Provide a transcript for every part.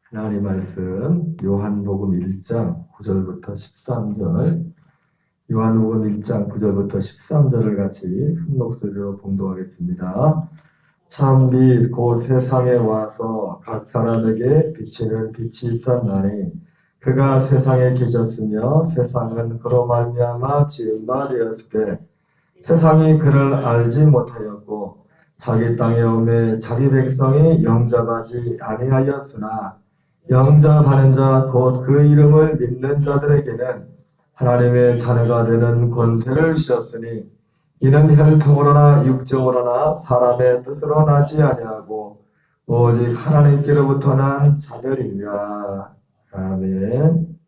하나님 말씀 요한복음 1장 9절부터 13절, 요한복음 1장 9절부터 13절을 같이 큰 목소리로 봉독하겠습니다. 참 빛 곧 세상에 와서 각 사람에게 비치는 빛이 있었나니 그가 세상에 계셨으며 세상은 그로 말미암아 지은 바 되었을 때 세상이 그를 알지 못하였고 자기 땅에 오매 자기 백성이 영접하지 아니하였으나 영접하는 자 곧 그 이름을 믿는 자들에게는 하나님의 자녀가 되는 권세를 주셨으니 이는 혈통으로나 육정으로나 사람의 뜻으로 나지 아니하고 오직 하나님께로부터 난 자들이니라. 아멘.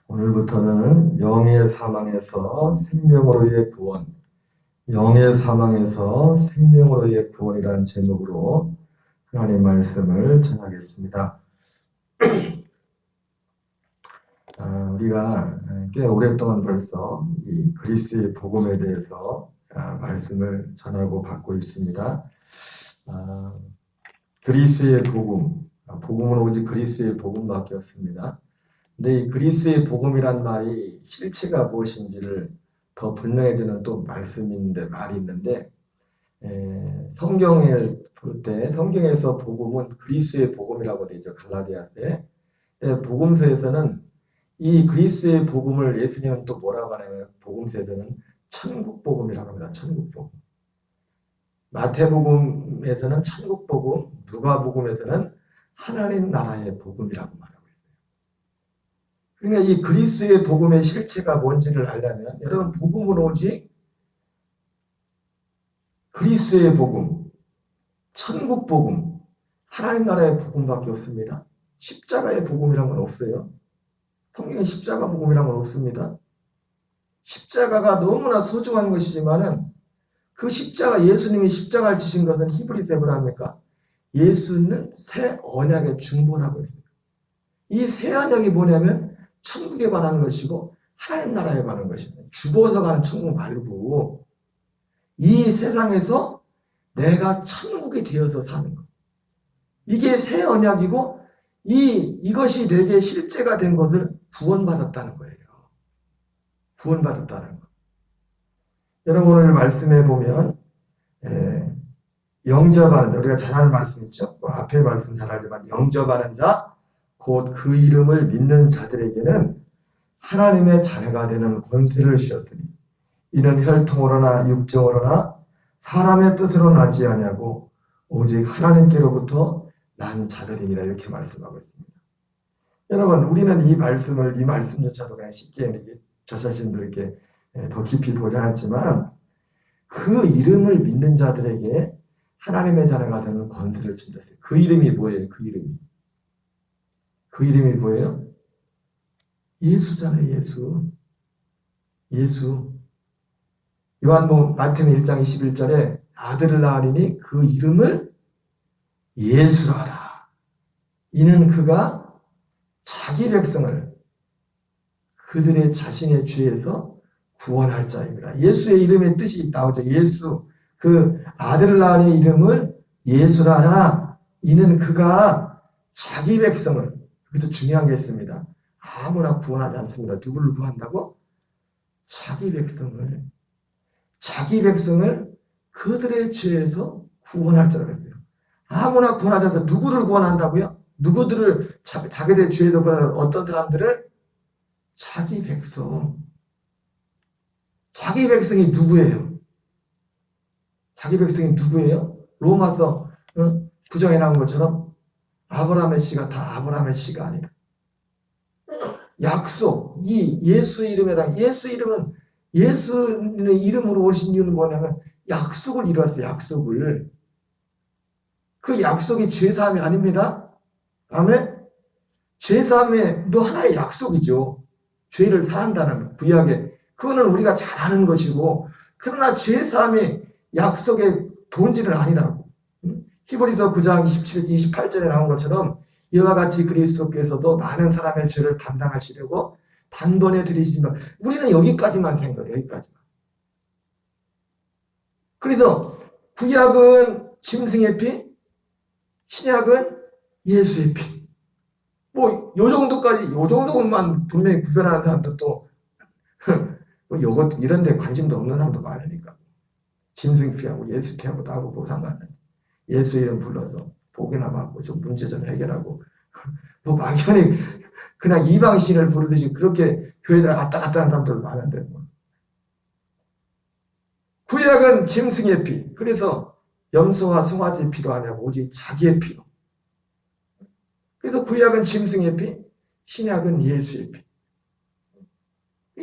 오늘부터는 영의 사망에서 생명으로의 구원, 영의 사망에서 생명으로의 구원이라는 제목으로 하나님의 말씀을 전하겠습니다. 우리가 꽤 오랫동안 벌써 이 그리스의 복음에 대해서 말씀을 전하고 받고 있습니다. 그리스의 복음, 복음은 오직 그리스의 복음밖에 없습니다. 근데 이 그리스의 복음이란 말이 실체가 무엇인지를 더 분명해지는 또 말씀인데 말이 있는데, 성경을 볼 때 성경에서 복음은 그리스의 복음이라고 되죠. 갈라디아서에. 복음서에서는 이 그리스의 복음을 예수님은 또 뭐라고 하냐면 복음서에서는 천국 복음이라고 합니다. 천국 복음. 마태복음에서는 천국 복음, 누가복음에서는 하나님 나라의 복음이라고 말합니다. 그러니까 이 그리스의 복음의 실체가 뭔지를 알려면 여러분 복음은 오직 그리스의 복음, 천국 복음, 하나님 나라의 복음밖에 없습니다. 십자가의 복음이란 건 없어요. 성경에 십자가 복음이란 건 없습니다. 십자가가 너무나 소중한 것이지만은 그 십자가, 예수님이 십자가를 지신 것은 히브리서에 뭐라 합니까? 예수는 새 언약의 중보라고 했어요. 이 새 언약이 뭐냐면 천국에 관한 것이고 하나님 나라에 관한 것입니다. 죽어서 가는 천국 말고 이 세상에서 내가 천국이 되어서 사는 것. 이게 새 언약이고 이것이 내게 실제가 된 것을 구원받았다는 거예요. 구원받았다는 것. 여러분 오늘 말씀해 보면 영접하는 자, 우리가 잘 아는 말씀 있죠? 앞에 말씀 잘 알지만 영접하는 자 곧 그 이름을 믿는 자들에게는 하나님의 자녀가 되는 권세를 주셨으니 이는 혈통으로나 육정으로나 사람의 뜻으로 나지 아니하고 오직 하나님께로부터 난 자들이니라 이렇게 말씀하고 있습니다. 여러분 우리는 이 말씀조차도 그냥 쉽게 저 자신도 이렇게 더 깊이 보지 않았지만 그 이름을 믿는 자들에게 하나님의 자녀가 되는 권세를 준다. 그 이름이 뭐예요? 그 이름이 뭐예요? 예수잖아요. 예수. 요한복음 마태복음 1장 21절에 아들을 낳으리니 그 이름을 예수라 하라. 이는 그가 자기 백성을 그들의 자신의 죄에서 구원할 자입니다. 예수의 이름의 뜻이 나오죠. 예수, 그 아들을 낳으니 이름을 예수라 하라. 이는 그가 자기 백성을, 여기서 중요한 게 있습니다. 아무나 구원하지 않습니다. 누구를 구한다고? 자기 백성을 그들의 죄에서 구원할 자라고 했어요. 아무나 구원하지 않아서 누구를 구원한다고요? 누구들을 자기들의 죄에서 구원하는 어떤 사람들을? 자기 백성이 누구예요? 자기 백성이 누구예요? 로마서 9장에 나온 것처럼 아브라함의 씨가 다 아브라함의 씨가 아니라 약속, 이 예수 이름에 당 예수 이름은 예수의 이름으로 오신 이유는 뭐냐면 약속을 이루었어요. 약속을. 그 약속이 죄사함이 아닙니다. 아멘. 죄사함도 하나의 약속이죠. 죄를 사한다는 구약에 그거는 우리가 잘 아는 것이고 그러나 죄사함의 약속의 본질은 아니라고. 히브리서 9장 27, 28절에 나온 것처럼 이와 같이 그리스도께서도 많은 사람의 죄를 담당하시려고 단번에 들이시면 우리는 여기까지만 생각해요. 여기까지만. 그래서 구약은 짐승의 피, 신약은 예수의 피. 요 정도만 분명히 구별하는 사람도 또, 요것, 이런 데 관심도 없는 사람도 많으니까. 짐승 피하고 예수 피하고 나하고 뭐 상관없는. 예수 이름 불러서 복이나 받고 좀 문제 좀 해결하고. 막연히 그냥 이방신을 부르듯이 그렇게 교회에다 왔다 갔다 하는 사람들 많은데. 구약은 짐승의 피. 그래서 염소와 송아지 피로 아니고 오직 자기의 피로. 그래서 구약은 짐승의 피, 신약은 예수의 피.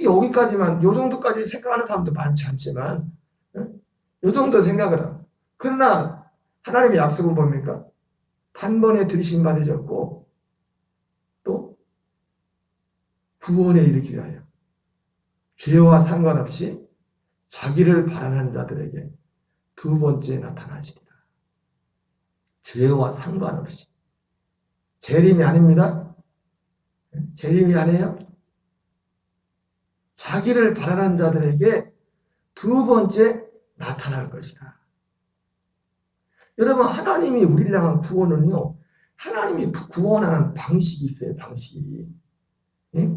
여기까지만, 요 정도까지 생각하는 사람도 많지 않지만, 요 정도 생각을 하고. 그러나, 하나님의 약속은 뭡니까? 단번에 들이심 받으셨고, 또, 구원에 이르기 위하여, 죄와 상관없이 자기를 바라는 자들에게 두 번째 나타나시리라. 죄와 상관없이. 재림이 아닙니다. 재림이 아니에요. 자기를 바라는 자들에게 두 번째 나타날 것이다. 여러분, 하나님이 우리를 향한 구원은요, 하나님이 구원하는 방식이 있어요, 방식이.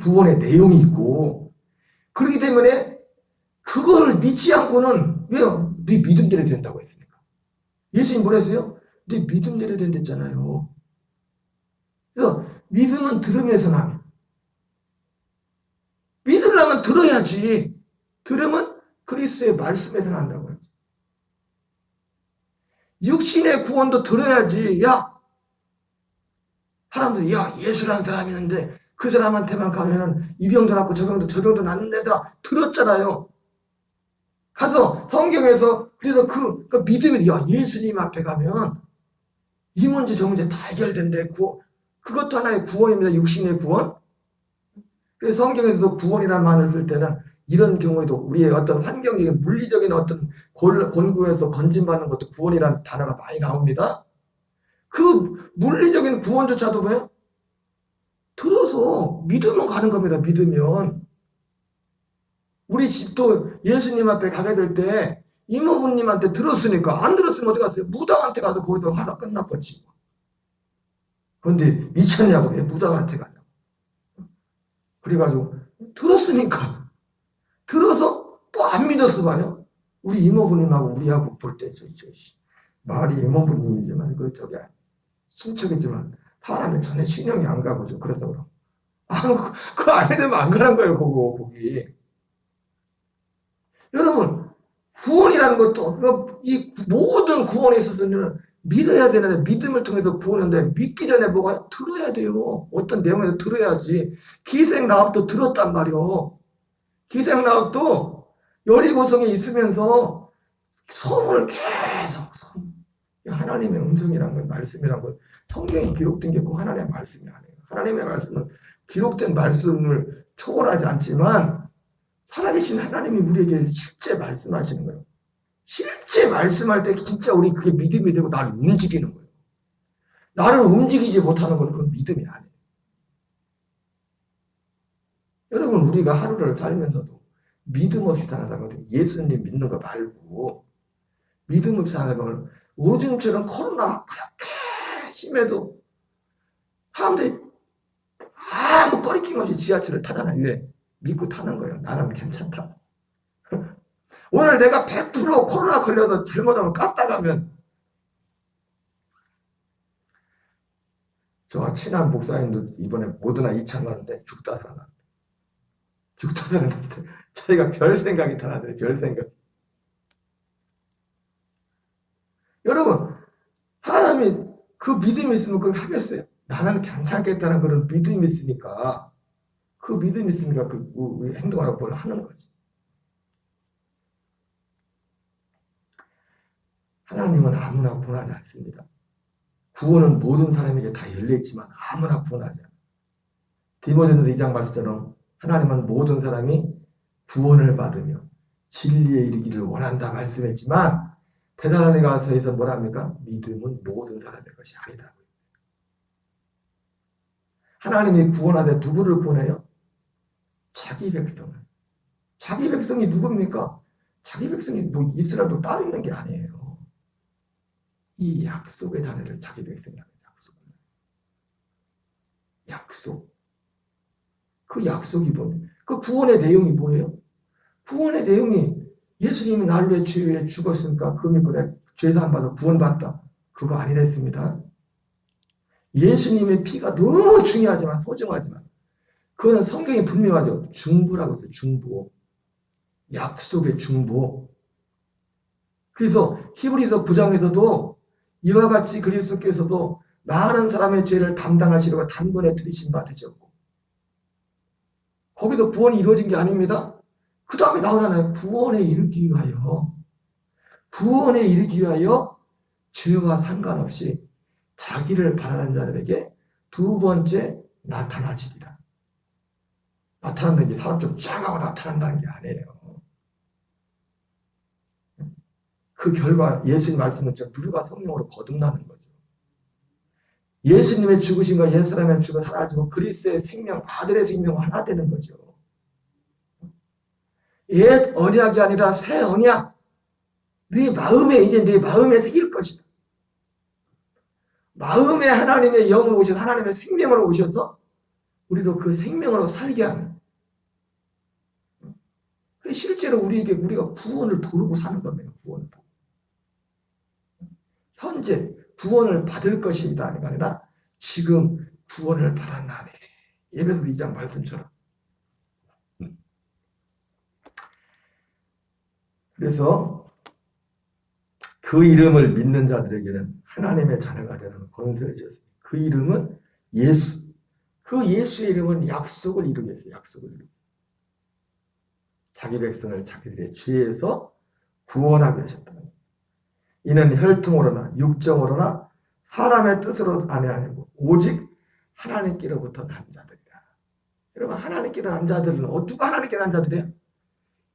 구원의 내용이 있고. 그렇기 때문에 그걸 믿지 않고는, 왜요? 네 믿음대로 된다고 했으니까. 예수님 뭐라 했어요? 네 믿음대로 된댔잖아요. 그래서 믿음은 들음에서 나요. 믿으려면 들어야지. 들으면 그리스도의 말씀에서 난다고 했지. 육신의 구원도 들어야지. 야, 사람들이 예수라는 사람이 있는데 그 사람한테만 가면은 이 병도 낫고 저 병도 낫는 데다 들었잖아요. 가서 성경에서 그래서 그 믿음이 예수님 앞에 가면 이 문제 저 문제 다 해결된대. 그것도 하나의 구원입니다. 육신의 구원. 그래서 성경에서도 구원이라는 말을 쓸 때는 이런 경우에도 우리의 어떤 환경적인 물리적인 어떤 곤고에서 건진받는 것도 구원이라는 단어가 많이 나옵니다. 그 물리적인 구원조차도 뭐예요? 들어서 믿으면 가는 겁니다. 믿으면. 우리 집도 예수님 앞에 가게 될 때 이모부님한테 들었으니까 안 들었으면 어디 갔어요? 무당한테 가서 거기서 하나 끝났겠지. 그런데 미쳤냐고 왜 무당한테 가냐고. 그래가지고 들었으니까 들어서 또 안 믿었어 봐요. 우리 이모부님하고 우리하고 볼 때 말이 이모부님이지만 저기 친척이지만 사람이 전혀 신경이 안 가고 좀 그래서 그럼 그 안에 되면 안 가는 거예요. 거기. 여러분 구원이라는 것도 이 모든 구원에 있어서는 믿어야 되는데 믿음을 통해서 구원인데 믿기 전에 뭐가 들어야 돼요. 어떤 내용에서 들어야지. 기생라합도 들었단 말이요. 기생라합도 여리고성에 있으면서 소문을 계속 하나님의 음성이란 건 말씀이란 건 성경에 기록된 게 꼭 하나님의 말씀이 아니에요. 하나님의 말씀은 기록된 말씀을 초월하지 않지만 살아계신 하나님이 우리에게 실제 말씀하시는 거예요. 실제 말씀할 때 진짜 우리 그게 믿음이 되고 나를 움직이는 거예요. 나를 움직이지 못하는 건 그건 믿음이 아니에요. 여러분 우리가 하루를 살면서도 믿음 없이 사는 것은 예수님 믿는 거 말고 믿음 없이 사는 걸 요즘처럼 코로나 그렇게 심해도 사람들이 아무 꺼리낌 없이 지하철을 타잖아요. 왜? 믿고 타는 거예요. 나는 괜찮다. 오늘 내가 100% 코로나 걸려서 잘못하면 깠다가면 저 친한 목사님도 이번에 모더나 2차 가는데 죽다 살아났는데 자기가 별 생각이 다 나더래. 별 생각. 여러분 사람이 그 믿음이 있으면 그걸 하겠어요. 나는 괜찮겠다는 그런 믿음이 있으니까 그 믿음이 있으니까 그 행동하라고 뭘 하는 거지. 하나님은 아무나 구원하지 않습니다. 구원은 모든 사람에게 다 열려있지만 아무나 구원하지 않아요. 디모데전서 2장 말씀처럼 하나님은 모든 사람이 구원을 받으며 진리에 이르기를 원한다 말씀했지만 데살로니가서에서 뭐라 합니까? 믿음은 모든 사람의 것이 아니다. 하나님이 구원하되 누구를 구원해요? 자기 백성을. 자기 백성이 누굽니까? 자기 백성이 뭐 이스라엘도 따로 있는 게 아니에요. 이 약속의 자녀를 자기 백성이라는 약속을. 약속. 그 약속이 뭐예요? 그 구원의 내용이 뭐예요? 구원의 내용이 예수님이 나를 위해 죄에 죽었으니까 그 믿고 내 죄사함 받아 구원받다. 그거 아니랬습니다. 예수님의 피가 너무 중요하지만 소중하지만 그거는 성경이 분명하죠. 중보라고 했어요. 중보. 약속의 중보. 그래서 히브리서 9장에서도 이와 같이 그리스도께서도 많은 사람의 죄를 담당하시려고 단번에 들이신 바 되셨고 거기서 구원이 이루어진 게 아닙니다. 그 다음에 나오잖아요. 구원에 이르기 위하여 죄와 상관없이 자기를 바라는 자들에게 두 번째 나타나시리라. 나타난다는 게 사람처럼 짱하고 나타난다는 게 아니에요. 그 결과 예수님 말씀은 누가 성령으로 거듭나는 거죠. 예수님의 죽으심과 옛사람의 죽어 사라지고 그리스도의 생명, 아들의 생명 하나 되는 거죠. 옛 언약이 아니라 새 언약. 네 마음에 이제 네 마음에 새길 것이다. 마음에 하나님의 영으로 오셔서 하나님의 생명으로 오셔서 우리도 그 생명으로 살게 하는. 실제로 우리가 구원을 모르고 사는 겁니다. 구원을 모르고. 현재 구원을 받을 것이다 아니라 지금 구원을 받았나니. 에베소 2장 말씀처럼. 그래서 그 이름을 믿는 자들에게는 하나님의 자녀가 되는 권세를 주셨습니다. 그 이름은 예수. 그 예수의 이름은 약속을 이루게 했어요. 약속을 이루게. 자기 백성을 자기들의 죄에서 구원하게 하셨다. 이는 혈통으로나 육정으로나 사람의 뜻으로 아니고 오직 하나님께로부터 난 자들이라. 여러분 하나님께 난 자들은 누가 하나님께 난 자들이에요?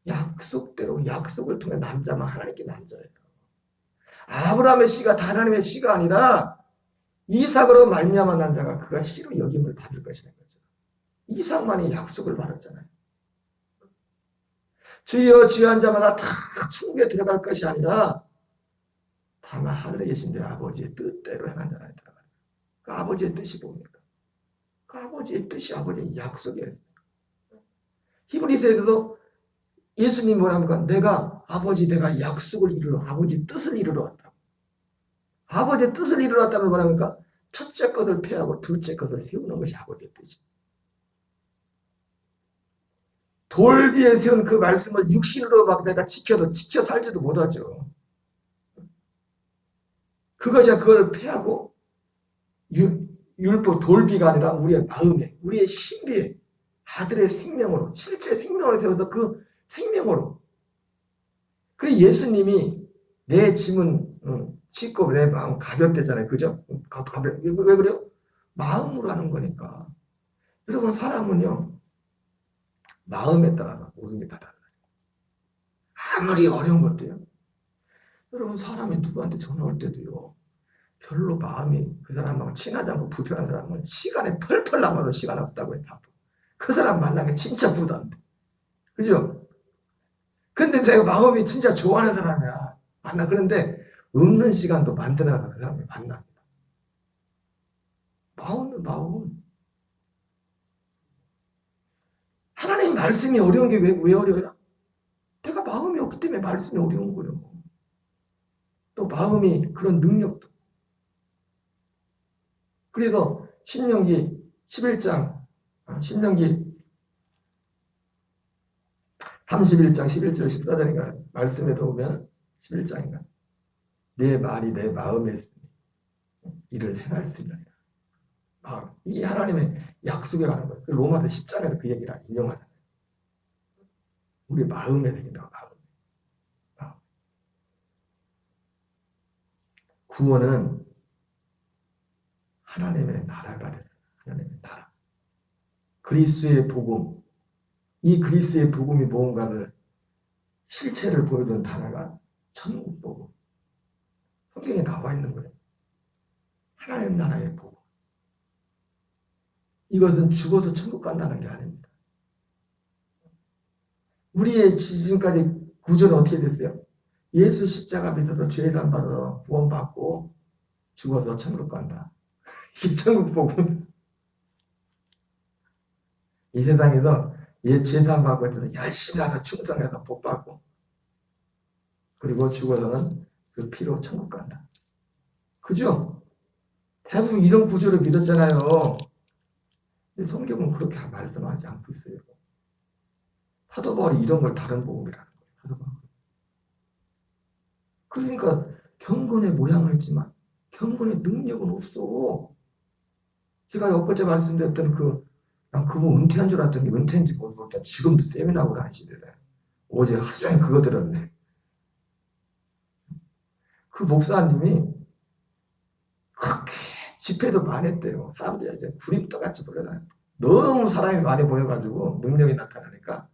약속대로 약속을 통해 난 자만 하나님께 난 자예요. 아브라함의 씨가 다 하나님의 씨가 아니라 이삭으로 말미암아 난 자가 그가 씨로 여김을 받을 것이라는 거죠. 이삭만이 약속을 받았잖아요. 주여 주여 한 자마다 다 천국에 들어갈 것이 아니라 다만 하늘에 계신 내 아버지의 뜻대로 행한 자라 들어가요. 그 아버지의 뜻이 뭡니까? 그 아버지의 뜻이 아버지의 약속이었어요. 히브리서에서도 예수님 뭐랍니까? 내가 약속을 이루러 아버지 뜻을 이루러 왔다. 아버지의 뜻을 이루러 왔다면 뭐랍니까? 첫째 것을 폐하고 둘째 것을 세우는 것이 아버지의 뜻이에요. 돌 위에 세운 그 말씀을 육신으로 막 내가 지켜 살지도 못하죠. 그걸 폐하고 율법 돌비가 아니라 우리의 마음에 우리의 신비에 아들의 생명으로 실제 생명으로 세워서 그 생명으로. 그래 예수님이 내 짐은 씻고 내 마음 가볍대잖아요. 그죠? 왜 그래요? 마음으로 하는 거니까. 여러분 사람은요. 마음에 따라서 모든 게 다 달라요. 아무리 어려운 것도요. 여러분 사람이 누구한테 전화 올 때도요. 별로 마음이 그 사람하고 친하지 않고 불편한 사람은 시간에 펄펄 남아도 시간 없다고 해요. 그 사람 만나기 진짜 부담돼. 그죠? 근데 내가 마음이 진짜 좋아하는 사람이야. 만나. 그런데 없는 시간도 만들어서 그 사람을 만납니다. 마음. 하나님 말씀이 어려운 게 왜 어려워요? 내가 마음이 없기 때문에 말씀이 어려운 거예요. 또 마음이 그런 능력도. 그래서 신명기 11장 31장 11절 14절인가 말씀에도 보면 11장인가 내 말이 내 마음에 있으니 이를 행할 수 있느니라. 마음. 이 하나님의 약속에 가는 거예요. 로마서 10장에서 그 얘기를 인용하잖아요. 우리 마음에 생긴다고. 마음. 구원은 하나님의 나라가 됐어요. 하나님의 나라. 그리스도의 복음. 이 그리스도의 복음이 무언가를 실체를 보여주는 단어가 천국 복음. 성경에 나와 있는 거예요. 하나님 나라의 복음. 이것은 죽어서 천국 간다는 게 아닙니다. 우리의 지금까지 구조는 어떻게 됐어요? 예수 십자가 믿어서 죄산 받아 구원받고 죽어서 천국 간다. 이게 천국 복음. 이 세상에서 옛 죄사함 받고 있어서 열심히 하서 충성해서 복 받고, 그리고 죽어서는 그 피로 천국 간다. 그죠? 대부분 이런 구조를 믿었잖아요. 근데 성경은 그렇게 말씀하지 않고 있어요. 사도 바울이 이런 걸 다른 복음이라는 거예요. 사도 바울. 그러니까 경건의 모양을 했지만 경건의 능력은 없어. 제가 엊그제 말씀드렸던 난 그분 은퇴한 줄 알았더니 은퇴인지 모르겠다. 지금도 세미나하고 다니시더래. 어제 하루 종일 그거 들었네. 그 목사님이 그렇게 집회도 많이 했대요. 사람들이 이제 구림떠같이 불러다녀. 너무 사람이 많이 보여가지고 능력이 나타나니까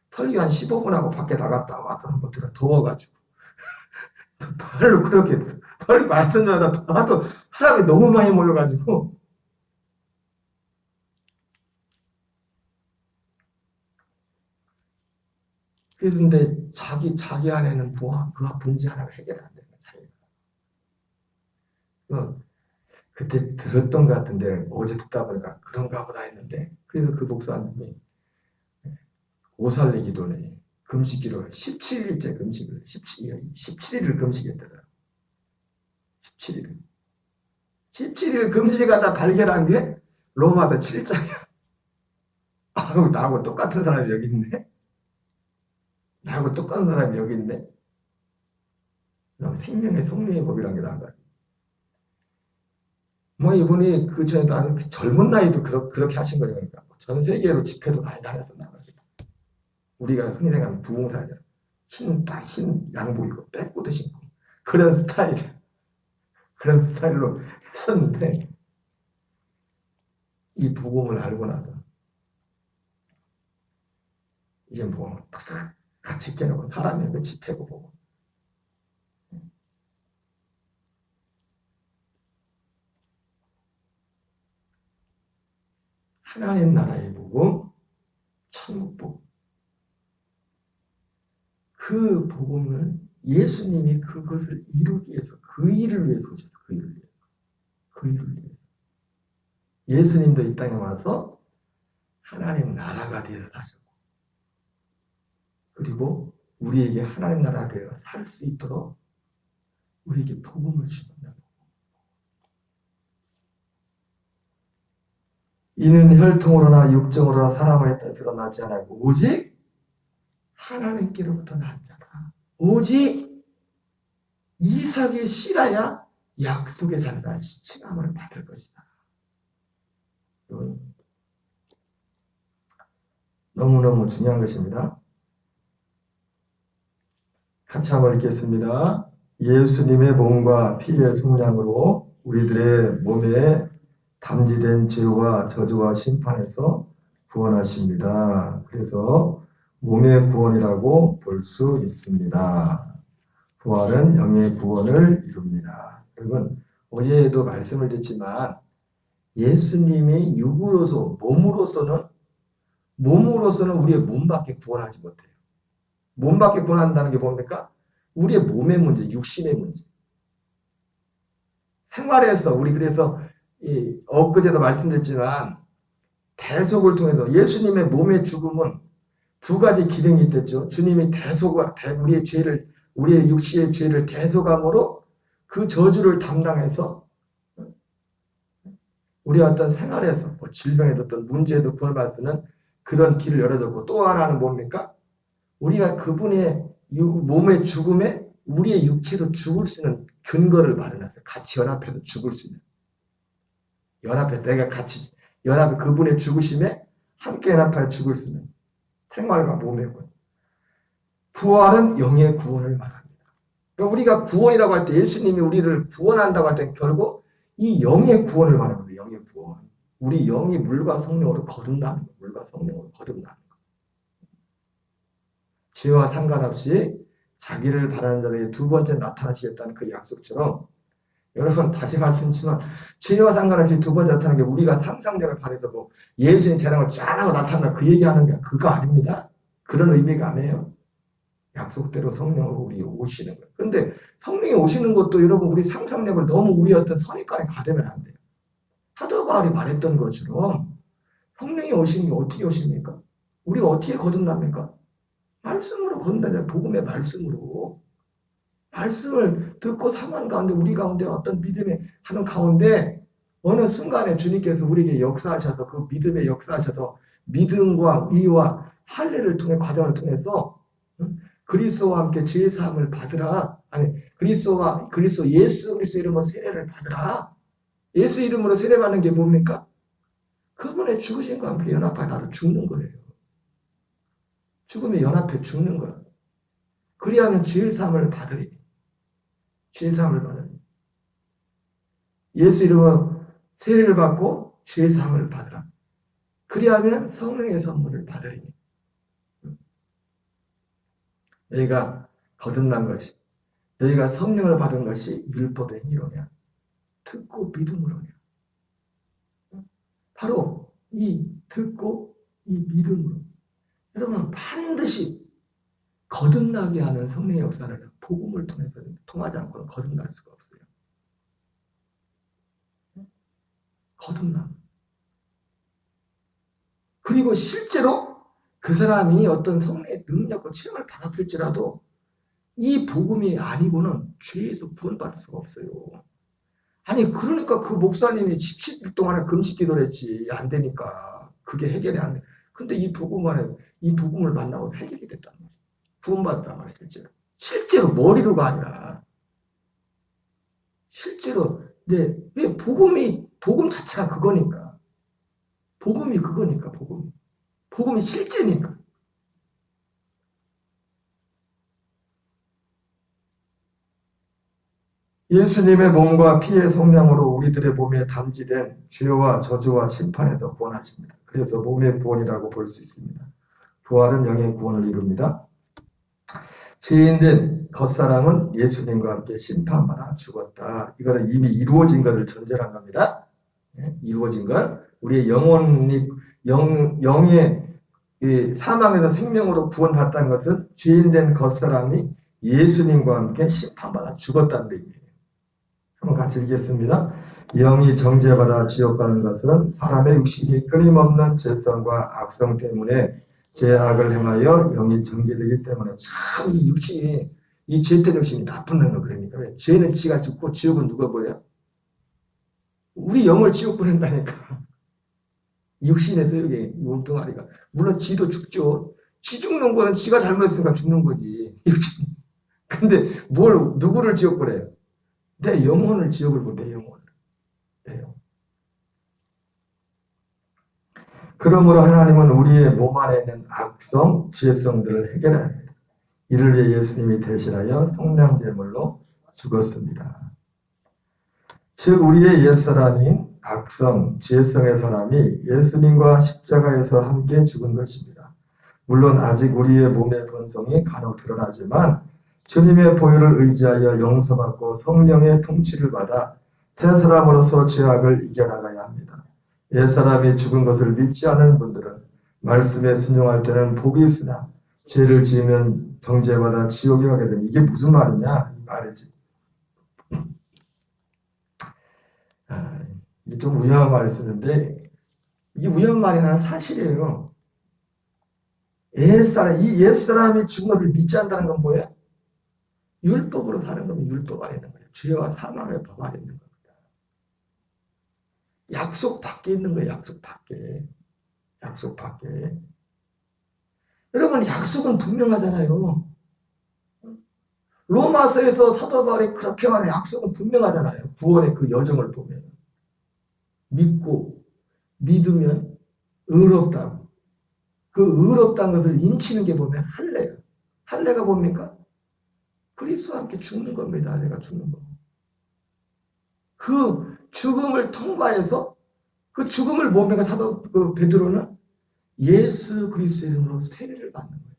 설교 한 15분 하고 밖에 나갔다 와서 한번 들어 더워가지고 별로 그렇게 했어. 설교 말씀 전하다 하도 사람이 너무 많이 몰려가지고 그래서 근데 자기 안에는 그 문제 하나가 해결 안 되는 거야. 그때 들었던 것 같은데 어제 듣다 보니까 그런가 보다 했는데 그래서 그 목사님이 오살리 기도네 금식기로 17일째 금식을 17일을 금식했더라. 17일 금식하다 발견한 게 로마서 7장이야. 아우 나하고 똑같은 사람이 여기 있네. 나하고 똑같은 사람이 여기 있네. 생명의 성령의 법이라는 게 나은 거야. 뭐 이분이 그 전에 젊은 나이도 그렇게 하신 거예요. 그러니까 전 세계로 집회도 많이 다녔었나 봐요. 우리가 흔히 생각하는 부흥사죠. 흰 양복 입고 빼꾸도 신고 그런 스타일로 했었는데 이 복음을 알고 나서 이제 다 같이 깨놓고 사람의 그 집회고 보고 하나님 나라의 복음, 천국 복음. 그 복음을 예수님이 그것을 이루기 위해서 그 일을 위해서 오셨어. 그 일을 위해서. 예수님도 이 땅에 와서 하나님 나라가 되어서 사셨고 그리고 우리에게 하나님 나라가 되어 살 수 있도록 우리에게 복음을 주신다. 이는 혈통으로나 육정으로나 사람의 뜻으로 나지 않고 오직 하나님께로부터 나왔잖아. 오직 이삭의 씨라야 약속의 자녀가 칭함을 받을 것이다. 너무너무 중요한 것입니다. 같이 한번 읽겠습니다. 예수님의 몸과 피의 속량으로 우리들의 몸에 담지된 죄와 저주와 심판에서 구원하십니다. 그래서 몸의 구원이라고 볼 수 있습니다. 부활은 영의 구원을 이룹니다. 여러분 어제도 말씀을 드렸지만 예수님이 육으로서 몸으로서는 우리의 몸밖에 구원하지 못해요. 몸밖에 구원한다는 게 뭡니까? 우리의 몸의 문제, 육신의 문제. 생활에서 우리 그래서 엊그제도 말씀드렸지만 대속을 통해서 예수님의 몸의 죽음은 두 가지 기능이 있댔죠. 주님이 우리의 육신의 죄를 대속함으로 그 저주를 담당해서 우리 어떤 생활에서 질병에 어떤 문제에도 구원을 받는 그런 길을 열어줬고 또 하나는 뭡니까? 우리가 그분의 몸의 죽음에 우리의 육체도 죽을 수 있는 근거를 마련했어요. 같이 연합해서 죽을 수 있는. 연합해 그분의 죽으심에 함께 연합하여 죽을 수 있는 생활과 몸의 구원. 부활은 영의 구원을 말합니다. 그러니까 우리가 구원이라고 할 때 예수님이 우리를 구원한다고 할 때 결국 이 영의 구원을 말합니다. 영의 구원. 우리 영이 물과 성령으로 거듭나는 거. 물과 성령으로 거듭나는 거. 죄와 상관없이 자기를 바라는 자들에게 두 번째 나타나시겠다는 그 약속처럼 여러분 다시 말씀드리지만 죄와 상관없이 두 번째 나타나는 게 우리가 상상력을 발휘해서 예수님 재량을 쫙 하고 나타나 그 얘기하는 게 그거 아닙니다. 그런 의미가 아니에요. 약속대로 성령으로 우리 오시는 거예요. 근데 성령이 오시는 것도 여러분 우리 상상력을 너무 우리 어떤 선입관에 가두면 안 돼요. 사도 바울이 말했던 것처럼 성령이 오시는 게 어떻게 오십니까? 우리가 어떻게 거듭납니까? 말씀으로 거듭나잖아요. 복음의 말씀으로. 말씀을 듣고 사는 가운데 우리 가운데 어떤 믿음의 하는 가운데 어느 순간에 주님께서 우리에게 역사하셔서 그 믿음의 역사하셔서 믿음과 의와 할례를 통해 과정을 통해서 그리스도와 함께 죄 사함을 받으라. 아니 그리스도 예수 그리스도 이름으로 세례를 받으라. 예수 이름으로 세례 받는 게 뭡니까? 그분의 죽으심과 함께 연합하여 나도 죽는 거예요. 죽음에 연합해 죽는 거예요. 그리하면 죄 사함을 받으리. 죄 사함을 받으리. 예수 이름으로 세례를 받고 죄 사함을 받으라. 그리하면 성령의 선물을 받으리니. 너희가 거듭난 것이, 너희가 성령을 받은 것이 율법의 행위로냐? 듣고 믿음으로냐? 바로 이 듣고 이 믿음으로. 여러분 반드시 거듭나게 하는 성령의 역사를 복음을 통해서 통하지 않고는 거듭날 수가 없어요. 거듭남. 그리고 실제로 그 사람이 어떤 성령의 능력과 체험을 받았을지라도 이 복음이 아니고는 죄에서 구원받을 수가 없어요. 아니 그러니까 그 목사님이 17일 동안에 금식 기도를 했지. 안 되니까 그게 해결이 안 돼. 근데 이 복음을 만나고 해결이 됐단 말이에요. 구원받았단 말이에요. 실제로 머리로가 아니라 실제로 왜 복음 자체가 그거니까. 복음이 그거니까. 복음이 실제니까. 예수님의 몸과 피의 성량으로 우리들의 몸에 담지된 죄와 저주와 심판에서 구원하십니다. 그래서 몸의 구원이라고 볼 수 있습니다. 부활은 영의 구원을 이룹니다. 죄인된 겉사람은 예수님과 함께 심판받아 죽었다. 이거는 이미 이루어진 것을 전제로 한 겁니다. 이루어진 걸. 우리의 영의 사망에서 생명으로 구원받았다는 것은 죄인된 겉사람이 예수님과 함께 심판받아 죽었다는 얘기예요. 한번 같이 읽겠습니다. 영이 정죄받아 지옥 가는 것은 사람의 육신이 끊임없는 죄성과 악성 때문에 죄악을 행하여 영이 정죄되기 때문에 참 이 육신이 이 죄된 육신이 나쁜 거 그러니까 왜? 죄는 지가 죽고 지옥은 누가 보여? 우리 영을 지옥 보낸다니까. 육신에서 여기 몸뚱아리가 물론 지도 죽죠. 지 죽는 거는 지가 잘못했으니까 죽는 거지. 육신. 근데 누구를 지옥 보내요? 내 영혼을 지옥을 보내. 내 영혼을. 그러므로 하나님은 우리의 몸 안에 있는 악성, 죄성들을 해결해야 합니다. 이를 위해 예수님이 대신하여 속량제물로 죽었습니다. 즉 우리의 옛사람인 악성, 죄성의 사람이 예수님과 십자가에서 함께 죽은 것입니다. 물론 아직 우리의 몸의 본성이 간혹 드러나지만 주님의 보혈을 의지하여 용서받고 성령의 통치를 받아 새 사람으로서 죄악을 이겨나가야 합니다. 옛사람이 죽은 것을 믿지 않은 분들은 말씀에 순종할 때는 복이 있으나 죄를 지으면 정죄받아 지옥에 가게 되면 이게 무슨 말이냐? 이 말이지. 이게 좀 우연한 말을 쓰는데 이게 우연한 말이 아니라 사실이에요. 이 옛사람이 죽은 것을 믿지 않는다는 건 뭐예요? 율법으로 사는 거면 율법 안에 있는 거예요. 죄와 사망의 법 안에 있는 겁니다. 약속 밖에 있는 거예요. 약속 밖에. 여러분 약속은 분명하잖아요. 로마서에서 사도 바울이 그렇게 말해 약속은 분명하잖아요. 구원의 그 여정을 보면. 믿으면 의롭다고. 그 의롭다는 것을 인치는 게 보면 할례예요. 할례가 뭡니까? 그리스도와 함께 죽는 겁니다. 내가 죽는 거. 그 죽음을 통과해서 그 죽음을 뭡니까? 사도 베드로는 예수 그리스도 이름으로 세례를 받는 거예요.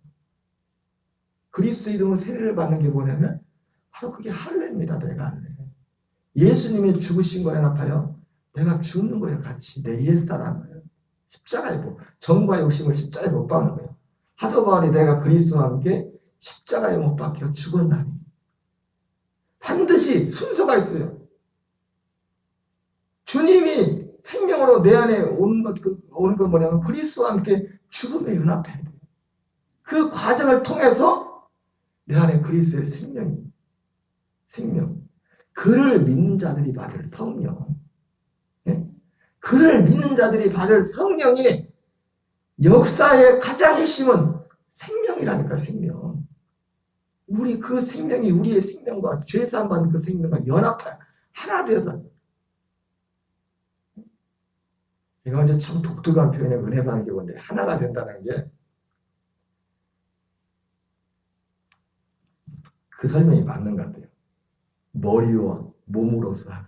그리스도 이름으로 세례를 받는 게 뭐냐면 바로 그게 할례입니다. 내가 할례. 예수님의 죽으신 거에 연합하여 내가 죽는 거예요. 같이 내 옛사람을 십자가에 정과 욕심을 십자가에 못 박는 거예요. 사도 바울이 내가 그리스도와 함께 십자가에 못 박혀 죽었나니 반드시 순서가 있어요. 주님이 생명으로 그리고 내 안에 오는 건 뭐냐면 그리스도와 함께 죽음에 연합해야 돼. 그 과정을 통해서 내 안에 그리스도의 생명. 그를 믿는 자들이 받을 성령. 예? 그를 믿는 자들이 받을 성령이 역사의 가장 핵심은 생명이라니까, 생명. 우리 그 생명이 우리의 생명과 죄사함 받는 그 생명과 연합해 하나 되어서. 이거 이제 참 독특한 표현의 은혜 받는 게 뭔데, 하나가 된다는 게 그 설명이 맞는 것 같아요. 머리와 몸으로서 하나.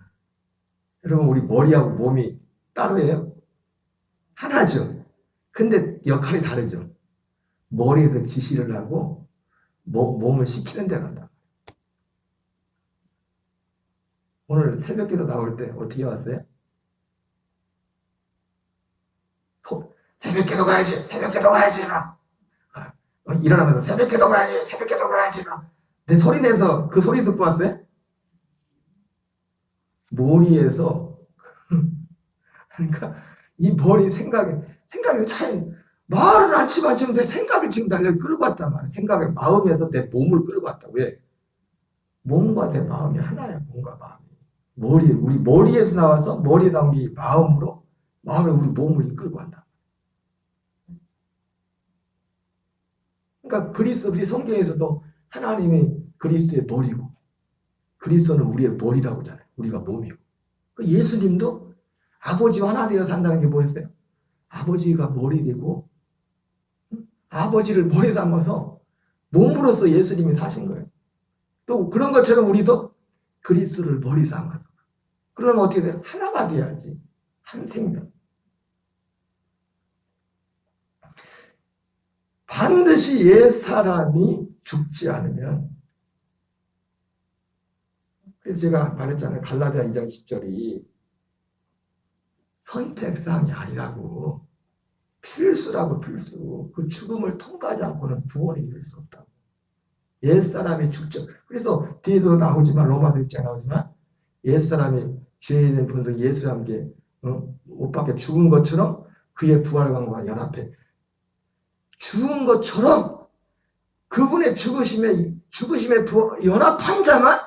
여러분, 우리 머리하고 몸이 따로예요? 하나죠. 근데 역할이 다르죠. 머리에서 지시를 하고 몸을 시키는 데 간다. 오늘 새벽기도 나올 때 어떻게 왔어요? 새벽기도 가야지. 일어나면서 새벽기도 가야지. 내 소리 내서 그 소리 듣고 왔어요? 머리에서 그러니까 이 머리 생각이 참 말을 아침 내 생각을 지금 달려 끌고 왔단 말이야. 생각의 마음에서 내 몸을 끌고 왔다. 왜? 몸과 내 마음이 하나야. 몸과 마음이. 우리 머리에서 나와서 머리에 나온 게 마음으로 마음에 우리 몸을 이끌고 간다. 그러니까 우리 성경에서도 하나님이 그리스도의 머리고 그리스도는 우리의 머리라고 하잖아요. 우리가 몸이고. 예수님도 아버지와 하나 되어 산다는 게 뭐였어요? 아버지가 머리 되고 아버지를 머리 삼아서 몸으로서 예수님이 사신 거예요. 또 그런 것처럼 우리도 그리스도를 머리 삼아서. 그러면 어떻게 돼요? 하나가 돼야지. 한 생명. 반드시 옛사람이 죽지 않으면, 그래서 제가 말했잖아요. 갈라디아 2장 10절이 선택사항이 아니라고. 필수라고, 필수. 그 죽음을 통과하지 않고는 구원이 이룰 수 없다고. 옛사람이 죽죠. 그래서 뒤에도 나오지만, 로마서 6장에 나오지만, 옛사람이 죄에 대한 분석 예수와 함께 못 박혀 죽은 것처럼 그의 부활과 연합해. 죽은 것처럼 그분의 죽으심에 연합한 자만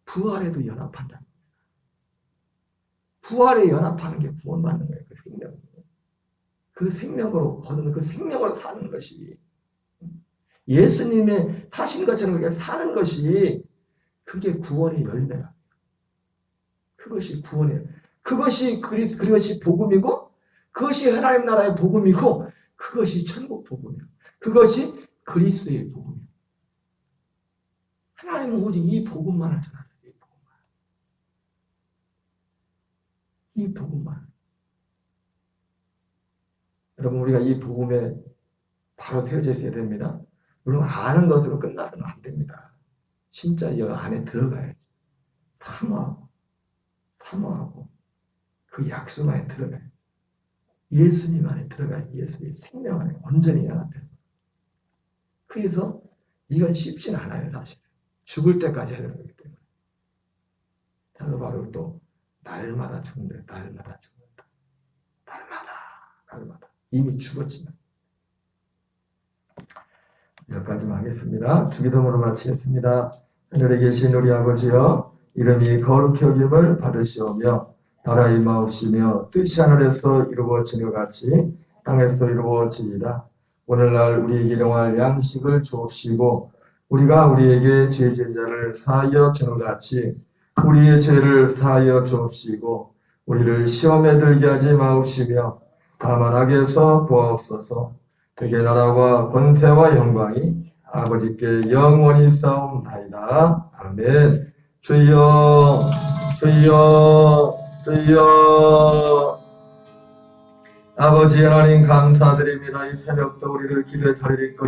부활에도 연합한다. 부활에 연합하는 게 구원받는 거예요. 그 생명. 그 생명으로 거두는 그 생명으로 사는 것이 예수님의 사신 것처럼 그렇게 사는 것이 그게 구원의 열매라. 그것이 구원이에요. 그것이 복음이고 그것이 하나님 나라의 복음이고 그것이 천국 복음이에요. 그것이 그리스도의 복음이에요. 하나님은 오직 이 복음만을 전하는 거예요. 이 복음만. 여러분, 우리가 이 복음에 바로 세워져 있어야 됩니다. 여러분, 아는 것으로 끝나서는 안 됩니다. 진짜 이 안에 들어가야지. 사모하고 그 약속 안에 들어가야지. 예수님 안에 들어가야 예수의 생명 안에 온전히 연합해서. 그래서 이건 쉽진 않아요, 사실. 죽을 때까지 해야 되는 거기 때문에. 그래서 바로 또 날마다 죽는다. 날마다. 이미 죽었지만. 여기까지만 하겠습니다. 주기도문으로 마치겠습니다. 하늘에 계신 우리 아버지여, 이름이 거룩히 여김을 받으시오며 나라 임하옵시며 뜻이 하늘에서 이루어진 것 같이 땅에서 이루어지이다. 오늘날 우리에게 일용할 양식을 주옵시고 우리가 우리에게 죄 지은 자를 사하여 주는 것 같이 우리의 죄를 사하여 주옵시고 우리를 시험에 들게 하지 마옵시며 다만 악에서 구하옵소서. 그의 나라와 권세와 영광이 아버지께 영원히 싸움나이다. 아멘. 주여 아버지 하나님 감사드립니다. 이 새벽도 우리를 기도의 자리를 이끌어